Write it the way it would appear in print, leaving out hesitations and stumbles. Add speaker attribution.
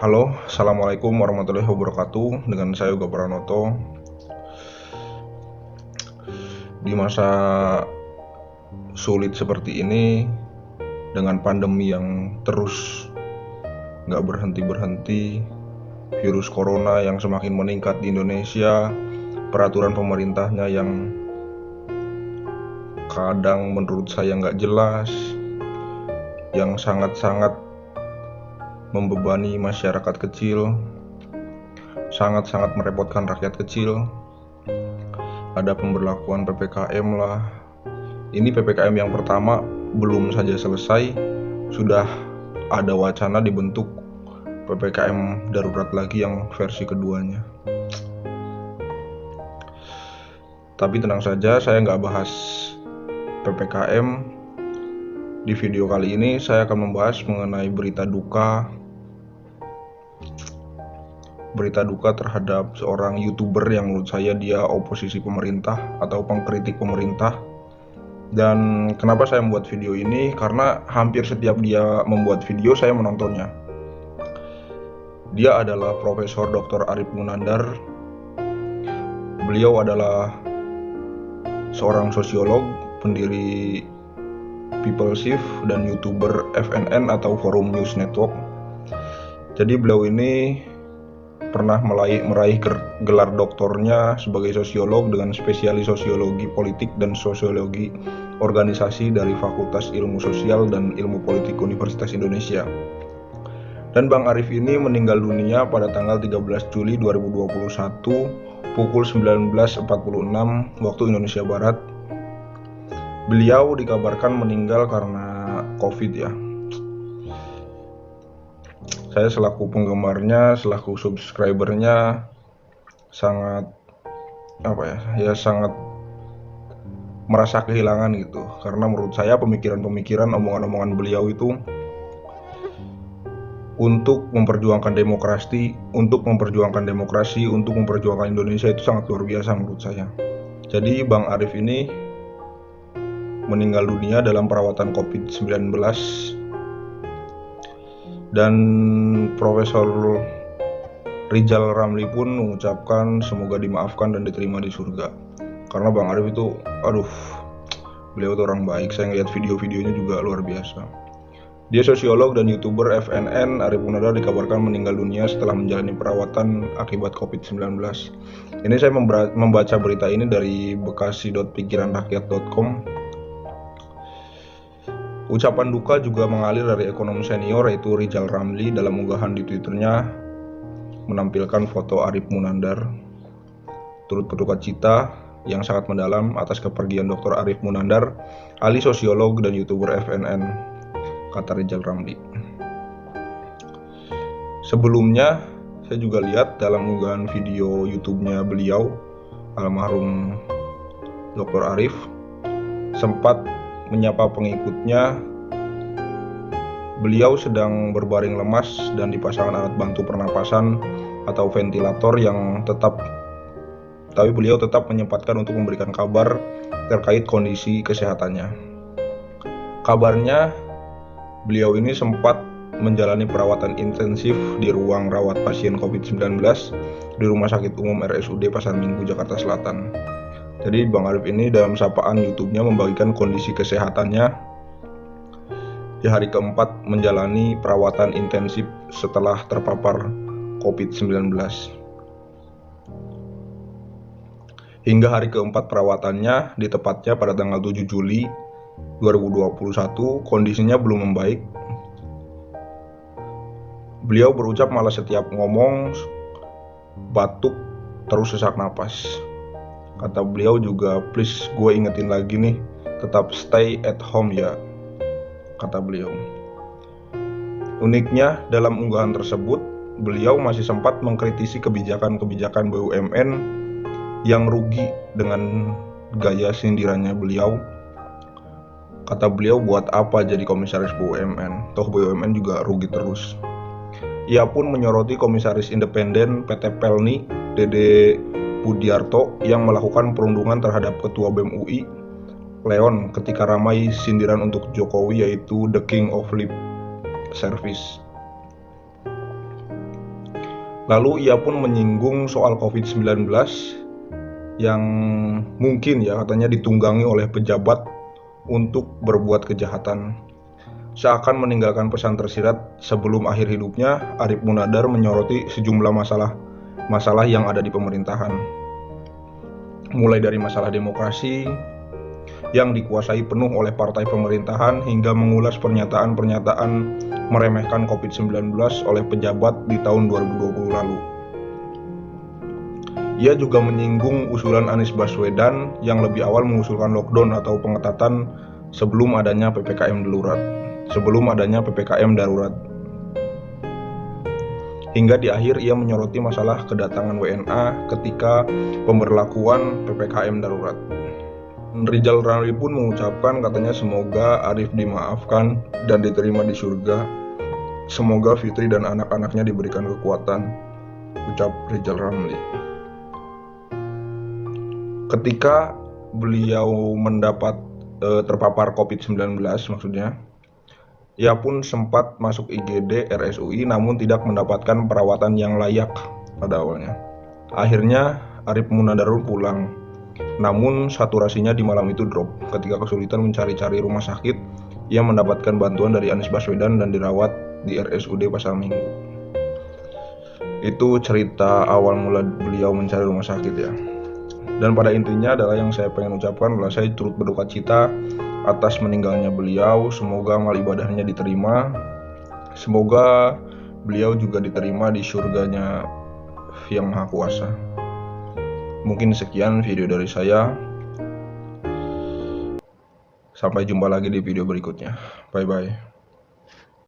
Speaker 1: Halo, Assalamualaikum warahmatullahi wabarakatuh. Dengan saya Yoga Pranoto. Di masa sulit seperti ini, dengan pandemi yang terus nggak berhenti-berhenti, virus corona yang semakin meningkat di Indonesia, peraturan pemerintahnya yang kadang menurut saya nggak jelas, yang sangat-sangat membebani masyarakat kecil, sangat-sangat merepotkan rakyat kecil. Ada pemberlakuan PPKM lah. Ini PPKM yang pertama belum saja selesai, sudah ada wacana dibentuk PPKM darurat lagi yang versi keduanya. Tapi tenang saja, saya nggak bahas PPKM. Di video kali ini saya akan membahas mengenai berita duka terhadap seorang YouTuber yang menurut saya dia oposisi pemerintah atau pengkritik pemerintah. Dan kenapa saya membuat video ini? Karena hampir setiap dia membuat video saya menontonnya. Dia adalah Profesor Dr. Arif Munandar. Beliau adalah seorang sosiolog, pendiri People Shift dan YouTuber FNN atau Forum News Network. Jadi beliau ini pernah meraih gelar doktornya sebagai sosiolog dengan spesialis sosiologi politik dan sosiologi organisasi dari Fakultas Ilmu Sosial dan Ilmu Politik Universitas Indonesia. Dan Bang Arif ini meninggal dunia pada tanggal 13 Juli 2021 pukul 19.46 waktu Indonesia Barat. Beliau dikabarkan meninggal karena COVID ya. Saya selaku penggemarnya, selaku subscribernya sangat sangat merasa kehilangan gitu. Karena menurut saya pemikiran-pemikiran, omongan-omongan beliau itu untuk memperjuangkan demokrasi, untuk memperjuangkan Indonesia itu sangat luar biasa menurut saya. Jadi Bang Arif ini meninggal dunia dalam perawatan COVID-19. Dan Profesor Rizal Ramli pun mengucapkan semoga dimaafkan dan diterima di surga. Karena Bang Arif itu, beliau tuh orang baik. Saya ngeliat video-videonya juga luar biasa. Dia sosiolog dan YouTuber FNN. Arif Munandar dikabarkan meninggal dunia setelah menjalani perawatan akibat COVID-19. Ini saya membaca berita ini dari bekasi.pikiranrakyat.com. Ucapan duka juga mengalir dari ekonom senior yaitu Rizal Ramli dalam unggahan di Twitternya menampilkan foto Arif Munandar. Turut berduka cita yang sangat mendalam atas kepergian Dr. Arif Munandar, ahli sosiolog dan YouTuber FNN, kata Rizal Ramli. Sebelumnya saya juga lihat dalam unggahan video YouTube-nya beliau, almarhum Dr. Arif sempat menyapa pengikutnya. Beliau sedang berbaring lemas dan dipasangkan alat bantu pernapasan atau ventilator tapi beliau tetap menyempatkan untuk memberikan kabar terkait kondisi kesehatannya. Kabarnya beliau ini sempat menjalani perawatan intensif di ruang rawat pasien COVID-19 di Rumah Sakit Umum RSUD Pasar Minggu, Jakarta Selatan. Jadi Bang Arif ini dalam sapaan YouTube-nya membagikan kondisi kesehatannya di hari keempat menjalani perawatan intensif setelah terpapar COVID-19. Hingga hari keempat perawatannya, di tepatnya pada tanggal 7 Juli 2021, kondisinya belum membaik. Beliau berucap malah setiap ngomong batuk terus sesak napas. Kata beliau juga, please gue ingetin lagi nih, tetap stay at home ya, kata beliau. Uniknya dalam unggahan tersebut, beliau masih sempat mengkritisi kebijakan-kebijakan BUMN yang rugi dengan gaya sindirannya beliau. Kata beliau, buat apa jadi komisaris BUMN? Toh BUMN juga rugi terus. Ia pun menyoroti komisaris independen PT Pelni, Dede Budiarto, yang melakukan perundungan terhadap Ketua BEM UI, Leon, ketika ramai sindiran untuk Jokowi yaitu The King of Lip Service. Lalu ia pun menyinggung soal COVID-19 yang mungkin ya katanya ditunggangi oleh pejabat untuk berbuat kejahatan. Seakan meninggalkan pesan tersirat sebelum akhir hidupnya, Arif Munandar menyoroti sejumlah masalah yang ada di pemerintahan. Mulai dari masalah demokrasi yang dikuasai penuh oleh partai pemerintahan hingga mengulas pernyataan-pernyataan meremehkan COVID-19 oleh pejabat di tahun 2020 lalu. Ia juga menyinggung usulan Anies Baswedan yang lebih awal mengusulkan lockdown atau pengetatan sebelum adanya PPKM darurat. Hingga di akhir ia menyoroti masalah kedatangan WNA ketika pemberlakuan PPKM darurat. Rizal Ramli pun mengucapkan katanya semoga Arif dimaafkan dan diterima di surga. Semoga Fitri dan anak-anaknya diberikan kekuatan, ucap Rizal Ramli. Ketika beliau terpapar COVID-19 maksudnya, ia pun sempat masuk IGD RSUI namun tidak mendapatkan perawatan yang layak pada awalnya. Akhirnya Arif Munandar pulang. Namun saturasinya di malam itu drop. Ketika kesulitan mencari-cari rumah sakit, ia mendapatkan bantuan dari Anies Baswedan dan dirawat di RSUD Pasar Minggu. Itu cerita awal mula beliau mencari rumah sakit ya. Dan pada intinya adalah yang saya pengen ucapkan adalah saya turut berduka cita atas meninggalnya beliau. Semoga amal ibadahnya diterima. Semoga beliau juga diterima di surganya Yang Maha Kuasa. Mungkin sekian video dari saya. Sampai jumpa lagi di video berikutnya. Bye bye.